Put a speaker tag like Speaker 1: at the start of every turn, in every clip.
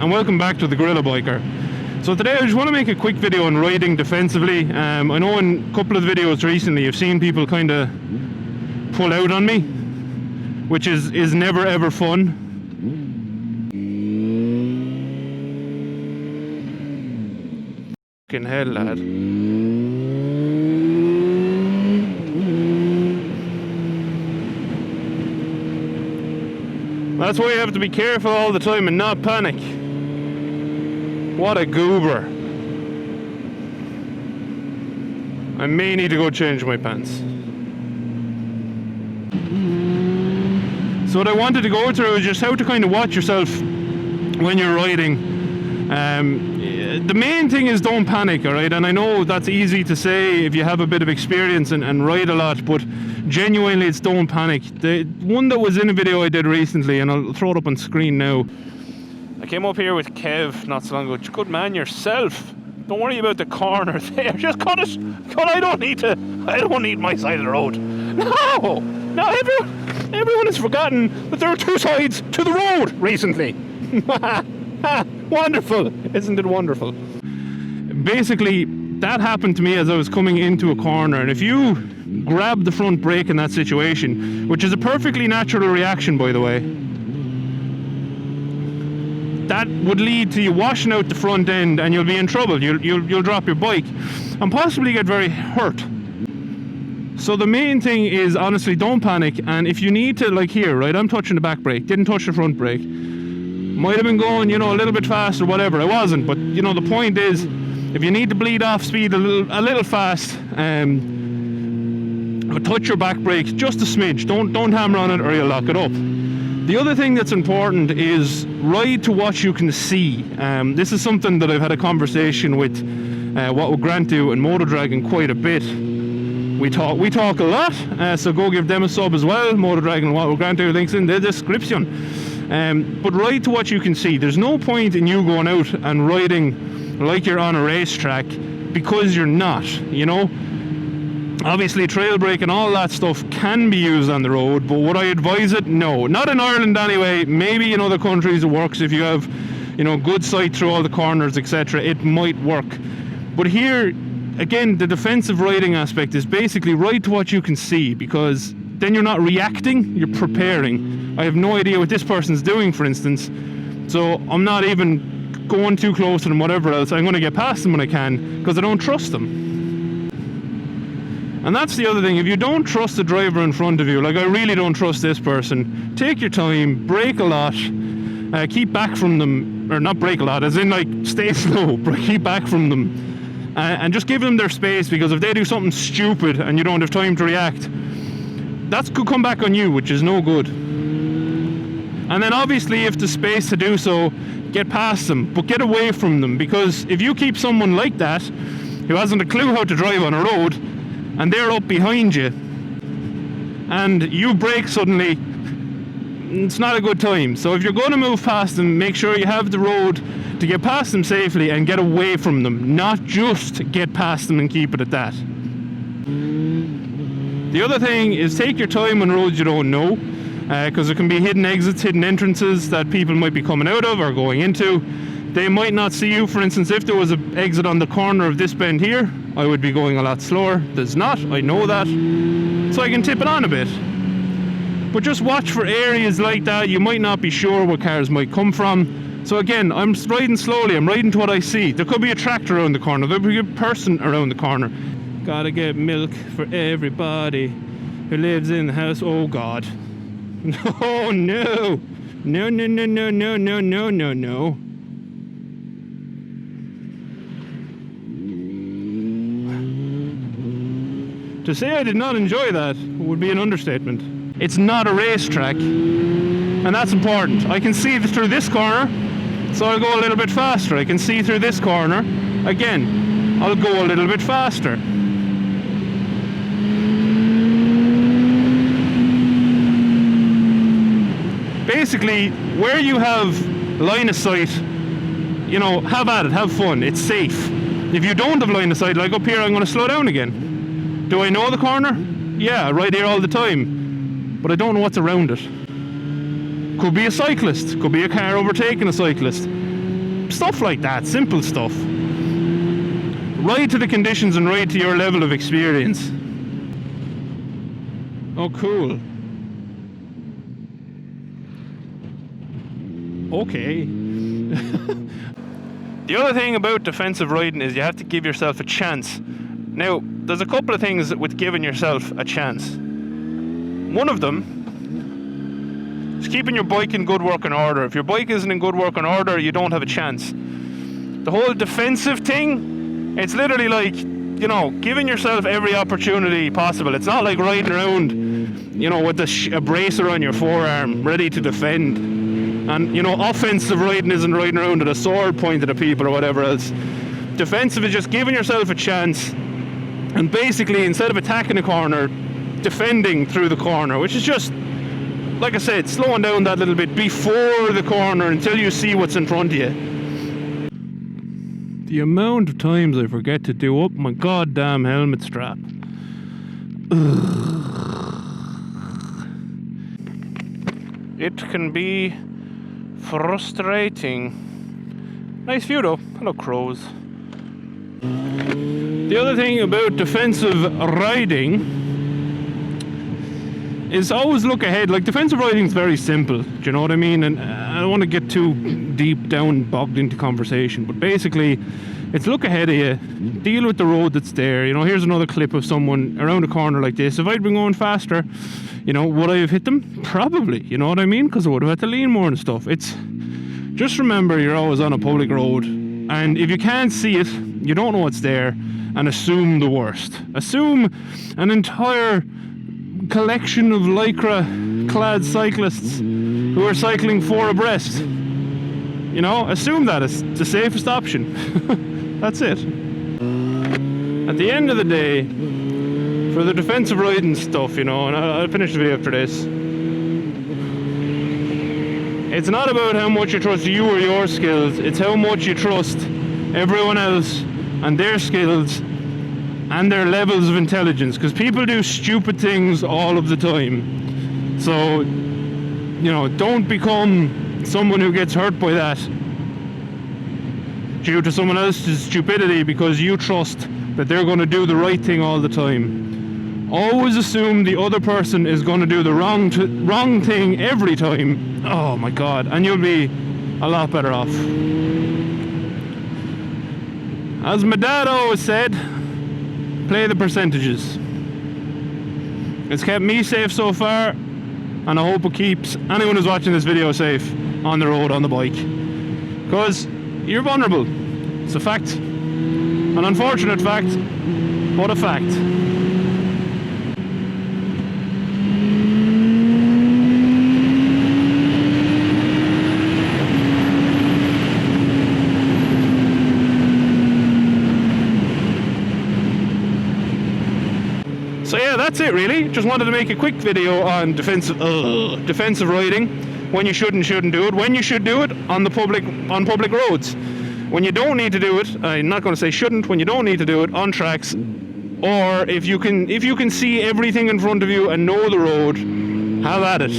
Speaker 1: and welcome back to the GorillaBiker. So today I just want to make a quick video on riding defensively. I know in a couple of videos recently you've seen people kind of pull out on me, which is never ever fun. Fucking hell, lad. That's why you have to be careful all the time and not panic. What a goober. I may need to go change my pants. So what I wanted to go through is just how to kind of watch yourself when you're riding. The main thing is don't panic, alright? And I know that's easy to say if you have a bit of experience and ride a lot, but genuinely it's don't panic. The one that was in a video I did recently, and I'll throw it up on screen now. I came up here with Kev not so long ago. Good man yourself. Don't worry about the corner there. Just cut it. I don't need my side of the road. No, everyone has forgotten that there are two sides to the road recently. Wonderful, isn't it wonderful? Basically, that happened to me as I was coming into a corner, and if you grab the front brake in that situation, which is a perfectly natural reaction, by the way, that would lead to you washing out the front end, and you'll be in trouble. You'll drop your bike and possibly get very hurt. So the main thing is, honestly, don't panic. And if you need to, like here, right, I'm touching the back brake, didn't touch the front brake. Might have been going, a little bit fast or whatever. I wasn't, but the point is, if you need to bleed off speed a little fast, touch your back brake just a smidge. Don't hammer on it or you'll lock it up. The other thing that's important is ride to what you can see. This is something that I've had a conversation with What Would Grant Do and Motor Dragon quite a bit. We talk a lot, so go give them a sub as well. Motor Dragon and What Would Grant Do, links in the description. But ride to what you can see. There's no point in you going out and riding like you're on a racetrack, because you're not, Obviously trail brake and all that stuff can be used on the road, but would I advise it? No. Not in Ireland anyway. Maybe in other countries it works. If you have, good sight through all the corners, etc., it might work. But here, again, the defensive riding aspect is basically ride to what you can see, because then you're not reacting, you're preparing. I have no idea what this person's doing, for instance, so I'm not even going too close to them, whatever else. I'm going to get past them when I can, because I don't trust them. And that's the other thing. If you don't trust the driver in front of you, like I really don't trust this person, take your time, brake a lot, keep back from them, or not brake a lot, as in like stay slow, keep back from them, and just give them their space, because if they do something stupid and you don't have time to react, that could come back on you, which is no good. And then obviously if there's space to do so, get past them, but get away from them, because if you keep someone like that, who hasn't a clue how to drive on a road, and they're up behind you, and you brake suddenly, it's not a good time. So if you're going to move past them, make sure you have the road to get past them safely and get away from them, not just get past them and keep it at that. The other thing is take your time on roads you don't know, because there can be hidden exits, hidden entrances that people might be coming out of or going into. They might not see you. For instance, if there was an exit on the corner of this bend here, I would be going a lot slower. There's not, I know that, so I can tip it on a bit. But just watch for areas like that. You might not be sure where cars might come from. So again, I'm riding slowly, I'm riding to what I see. There could be a tractor around the corner, there could be a person around the corner. Gotta get milk for everybody who lives in the house. Oh God. Oh no. No. To say I did not enjoy that would be an understatement. It's not a racetrack, and that's important. I can see through this corner, so I'll go a little bit faster. I can see through this corner, again, I'll go a little bit faster. Basically, where you have line of sight, have at it, have fun, it's safe. If you don't have line of sight, like up here, I'm going to slow down again. Do I know the corner? Yeah, I ride here all the time, but I don't know what's around it. Could be a cyclist, could be a car overtaking a cyclist. stuff like that, simple stuff. Ride to the conditions and ride to your level of experience. Oh, cool. Okay. The other thing about defensive riding is you have to give yourself a chance. Now, there's a couple of things with giving yourself a chance. One of them is keeping your bike in good working order. If your bike isn't in good working order, you don't have a chance. The whole defensive thing, it's literally like, you know, giving yourself every opportunity possible. It's not like riding around, you know, with a bracer on your forearm, ready to defend. And, you know, offensive riding isn't riding around with a sword pointed at people or whatever else. Defensive is just giving yourself a chance and basically, instead of attacking a corner, defending through the corner, which is just, like I said, slowing down that little bit before the corner until you see what's in front of you. The amount of times I forget to do up my goddamn helmet strap. Ugh. It can be frustrating. Nice view though. Hello, crows. The other thing about defensive riding is always look ahead. Like, defensive riding is very simple, do you know what I mean? And I don't want to get too deep down, bogged into conversation, but basically it's look ahead of you, deal with the road that's there. You know, here's another clip of someone around a corner like this. If I'd been going faster, you know, would I have hit them? Probably, you know what I mean? Because I would have had to lean more and stuff. It's just remember, you're always on a public road, and if you can't see it, you don't know what's there, and assume the worst. Assume an entire collection of lycra-clad cyclists who are cycling 4 abreast. You know, assume that it's the safest option. That's it. At the end of the day, for the defensive riding stuff, you know, and I'll finish the video after this, it's not about how much you trust you or your skills, it's how much you trust everyone else and their skills and their levels of intelligence, because people do stupid things all of the time. So, you know, don't become someone who gets hurt by that due to someone else's stupidity because you trust that they're going to do the right thing all the time. Always assume the other person is going to do the wrong thing every time. Oh my god, and you'll be a lot better off. As my dad always said, play the percentages. It's kept me safe so far, and I hope it keeps anyone who's watching this video safe on the road, on the bike. Because you're vulnerable. It's a fact. An unfortunate fact, but a fact. So yeah, that's it really. Just wanted to make a quick video on defensive riding. When you should and shouldn't do it. When you should do it on public roads. When you don't need to do it, I'm not going to say shouldn't. When you don't need to do it on tracks, or if you can see everything in front of you and know the road, have at it.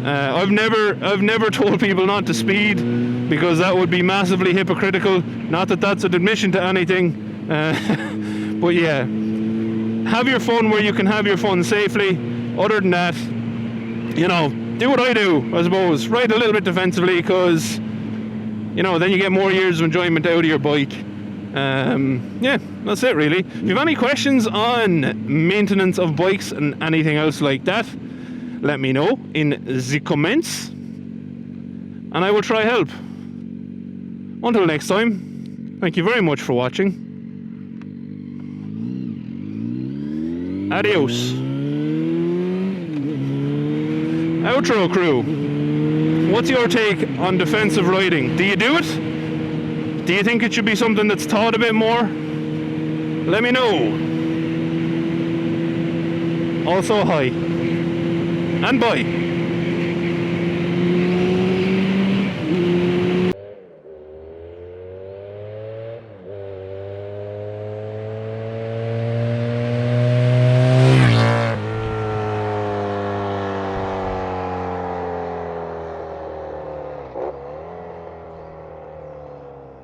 Speaker 1: I've never told people not to speed because that would be massively hypocritical. Not that that's an admission to anything, but yeah. Have your fun where you can have your fun safely. Other than that, you know, do what I do, I suppose. Ride a little bit defensively because, you know, then you get more years of enjoyment out of your bike. Yeah, that's it really. If you have any questions on maintenance of bikes and anything else like that, let me know in the comments and I will try help. Until next time, thank you very much for watching. Adios. Outro crew, what's your take on defensive riding? Do you do it? Do you think it should be something that's taught a bit more? Let me know. Also, hi. And bye.